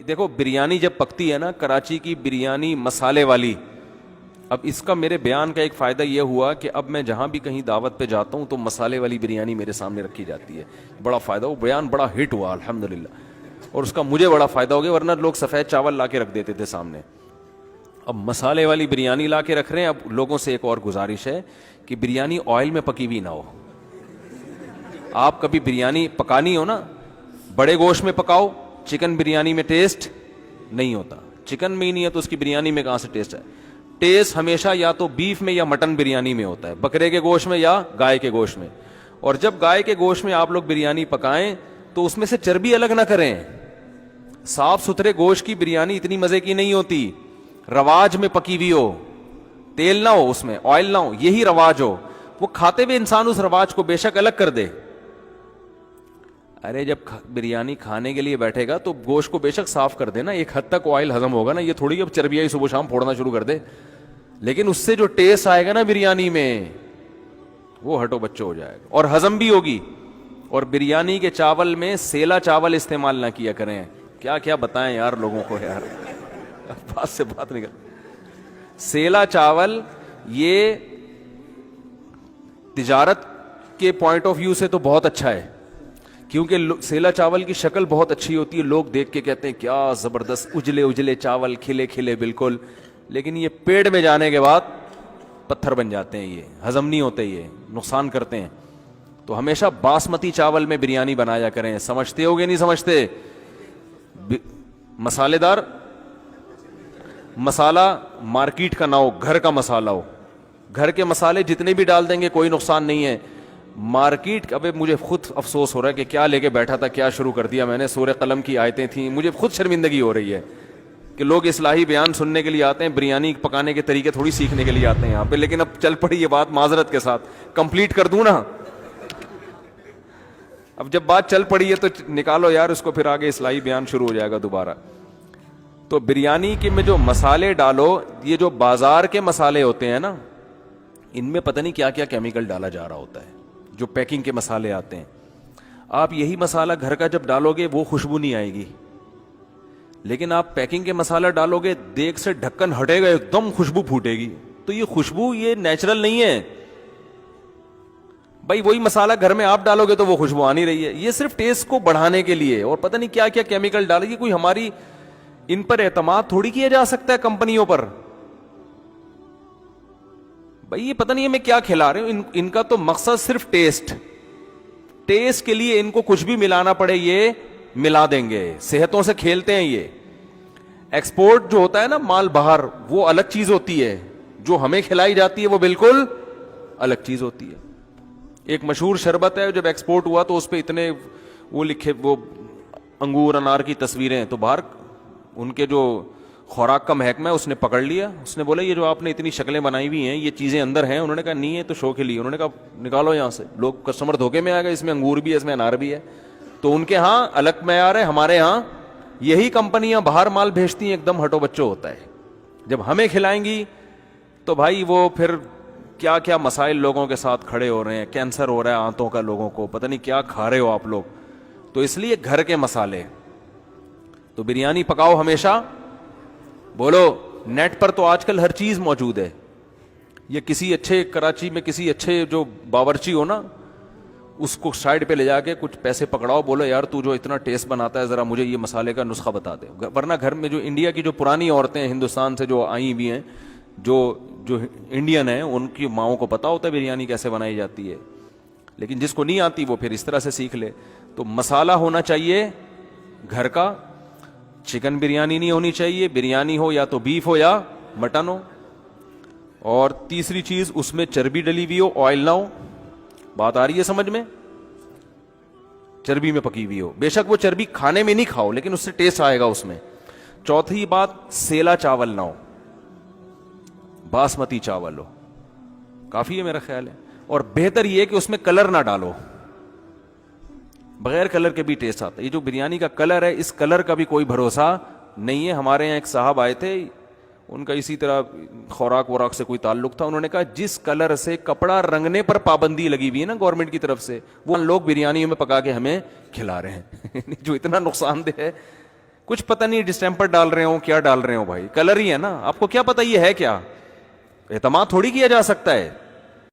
دیکھو بریانی جب پکتی ہے نا، کراچی کی بریانی مسالے والی، اب اس کا میرے بیان کا ایک فائدہ یہ ہوا کہ اب میں جہاں بھی کہیں دعوت پہ جاتا ہوں تو مسالے والی بریانی میرے سامنے رکھی جاتی ہے، بڑا فائدہ، وہ بیان بڑا ہٹ ہوا الحمدللہ، اور اس کا مجھے بڑا فائدہ ہو گیا، ورنہ لوگ سفید چاول لا کے رکھ دیتے تھے سامنے، اب مسالے والی بریانی لا کے رکھ رہے ہیں۔ اب لوگوں سے ایک اور گزارش ہے کہ بریانی آئل میں پکی ہوئی نہ ہو۔ آپ کبھی بریانی پکانی ہو نا، بڑے گوشت میں پکاؤ، چکن بریانی میں ٹیسٹ نہیں ہوتا، چکن میں ہی نہیں ہے تو اس کی بریانی میں کہاں سے ٹیسٹ ہے؟ ٹیسٹ ہمیشہ یا تو بیف میں یا مٹن بریانی میں ہوتا ہے، بکرے کے گوشت میں یا گائے کے گوشت میں، اور جب گائے کے گوشت میں آپ لوگ بریانی پکائیں تو اس میں سے چربی الگ نہ کریں، صاف ستھرے گوشت کی بریانی اتنی مزے کی نہیں ہوتی، رواج میں پکی ہوئی ہو، تیل نہ ہو اس میں، آئل نہ ہو، یہی رواج ہو، وہ کھاتے ہوئے انسان اس رواج کو بے شک الگ کر دے۔ ارے جب بریانی کھانے کے لیے بیٹھے گا تو گوشت کو بے شک صاف کر دے نا، ایک حد تک آئل ہضم ہوگا نا، یہ تھوڑی اب چربیائی صبح شام پھوڑنا شروع کر دے، لیکن اس سے جو ٹیسٹ آئے گا نا بریانی میں وہ ہٹو بچو ہو جائے گا، اور ہضم بھی ہوگی۔ اور بریانی کے چاول میں سیلا چاول استعمال نہ کیا کریں، کیا کیا بتائیں یار لوگوں کو یار، بات سے بات نکل، سیلا چاول یہ تجارت کے پوائنٹ آف ویو سے تو بہت اچھا ہے، کیونکہ سیلا چاول کی شکل بہت اچھی ہوتی ہے، لوگ دیکھ کے کہتے ہیں کیا زبردست اجلے اجلے چاول، کھلے کھلے بالکل، لیکن یہ پیٹ میں جانے کے بعد پتھر بن جاتے ہیں، یہ ہضم نہیں ہوتے، یہ نقصان کرتے ہیں۔ تو ہمیشہ باسمتی چاول میں بریانی بنایا کریں، سمجھتے ہو گے نہیں سمجھتے؟ مسالے دار مسالہ مارکیٹ کا نہ ہو، گھر کا مسالہ ہو، گھر کے مسالے جتنے بھی ڈال دیں گے کوئی نقصان نہیں ہے، مارکیٹ، ابے مجھے خود افسوس ہو رہا ہے کہ کیا لے کے بیٹھا تھا، کیا شروع کر دیا میں نے، سورہ قلم کی آیتیں تھیں، مجھے خود شرمندگی ہو رہی ہے کہ لوگ اصلاحی بیان سننے کے لیے آتے ہیں، بریانی پکانے کے طریقے تھوڑی سیکھنے کے لیے آتے ہیں یہاں پہ، لیکن اب چل پڑی یہ بات معذرت کے ساتھ، کمپلیٹ کر دوں نا، اب جب بات چل پڑی ہے تو نکالو یار اس کو، پھر آگے اصلاحی بیان شروع ہو جائے گا دوبارہ۔ تو بریانی کے میں جو مسالے ڈالو، یہ جو بازار کے مسالے ہوتے ہیں نا، ان میں پتہ نہیں کیا کیا کیمیکل ڈالا جا رہا ہوتا ہے، جو پیکنگ کے مسالے آتے ہیں، آپ یہی مسالہ گھر کا جب ڈالو گے وہ خوشبو نہیں آئے گی، لیکن آپ پیکنگ کے مسالہ ڈالو گے، دیگ سے ڈھکن ہٹے گا ایک دم خوشبو پھوٹے گی، تو یہ خوشبو یہ نیچرل نہیں ہے بھائی، وہی مسالہ گھر میں آپ ڈالو گے تو وہ خوشبو آ نہیں رہی ہے، یہ صرف ٹیسٹ کو بڑھانے کے لیے، اور پتہ نہیں کیا کیا کیمیکل ڈالے گی، کوئی ہماری ان پر اعتماد تھوڑی کیا جا سکتا ہے کمپنیوں پر، بھائی یہ پتہ نہیں ہمیں کیا کھلا رہے ہو، ان کا تو مقصد صرف ٹیسٹ کے لیے ان کو کچھ بھی ملانا پڑے یہ ملا دیں گے، صحتوں سے کھیلتے ہیں یہ۔ ایکسپورٹ جو ہوتا ہے نا مال باہر، وہ الگ چیز ہوتی ہے، جو ہمیں کھلائی جاتی ہے وہ بالکل الگ چیز ہوتی ہے۔ ایک مشہور شربت ہے، جب ایکسپورٹ ہوا تو اس پہ اتنے وہ لکھے، وہ انگور انار کی تصویریں، تو باہر ان کے جو خوراک کا محکمہ ہے اس نے پکڑ لیا، اس نے بولا یہ جو آپ نے اتنی شکلیں بنائی ہوئی ہیں یہ چیزیں اندر ہیں، انہوں نے کہا نہیں ہے تو شو کے لیے، انہوں نے کہا نکالو یہاں سے، لوگ کسٹمر دھوکے میں آ گئے، اس میں انگور بھی ہے اس میں انار بھی ہے، تو ان کے ہاں الگ معیار ہے، ہمارے ہاں یہی کمپنیاں باہر مال بھیجتی ہیں ایک دم ہٹو بچو ہوتا ہے، جب ہمیں کھلائیں گی تو بھائی وہ پھر کیا کیا مسائل لوگوں کے ساتھ کھڑے ہو رہے ہیں، کینسر ہو رہا ہے آنتوں کا لوگوں کو، پتہ نہیں کیا کھا رہے ہو آپ لوگ، تو اس لیے گھر کے مسالے۔ تو بریانی پکاؤ ہمیشہ، بولو نیٹ پر تو آج کل ہر چیز موجود ہے، یہ کسی اچھے کراچی میں کسی اچھے جو باورچی ہو نا، اس کو سائڈ پہ لے جا کے کچھ پیسے پکڑاؤ، بولو یار تو جو اتنا ٹیسٹ بناتا ہے ذرا مجھے یہ مسالے کا نسخہ بتا دے، ورنہ گھر میں جو انڈیا کی جو پرانی عورتیں ہندوستان سے جو آئی ہوئی ہیں، جو انڈین ہیں، ان کی ماؤں کو پتا ہوتا ہے بریانی کیسے بنائی جاتی ہے، لیکن جس کو نہیں آتی وہ پھر اس طرح سے سیکھ لے۔ تو مسالہ ہونا چاہیے گھر کا، چکن بریانی نہیں ہونی چاہیے، بریانی ہو یا تو بیف ہو یا مٹن ہو، اور تیسری چیز اس میں چربی ڈلی ہوئی ہو، آئل نہ ہو، بات آ رہی ہے سمجھ میں، چربی میں پکی ہوئی ہو، بے شک وہ چربی کھانے میں نہیں کھاؤ لیکن اس سے ٹیسٹ آئے گا اس میں۔ چوتھی بات، سیلا چاول نہ ہو، باسمتی چاول ہو، کافی ہے میرا خیال ہے، اور بہتر یہ کہ اس میں کلر نہ ڈالو، بغیر کلر کے بھی ٹیسٹ آتا ہے، یہ جو بریانی کا کلر ہے اس کلر کا بھی کوئی بھروسہ نہیں ہے۔ ہمارے یہاں ایک صاحب آئے تھے، ان کا اسی طرح خوراک وراک سے کوئی تعلق تھا، انہوں نے کہا جس کلر سے کپڑا رنگنے پر پابندی لگی ہوئی ہے نا گورنمنٹ کی طرف سے، وہ لوگ بریانی میں پکا کے ہمیں کھلا رہے ہیں جو اتنا نقصان دہ ہے کچھ پتہ نہیں ڈسٹیمپر ڈال رہے ہوں کیا ڈال رہے ہوں بھائی, کلر ہی ہے نا, آپ کو کیا پتا یہ ہے کیا, اعتماد تھوڑی کیا جا سکتا ہے.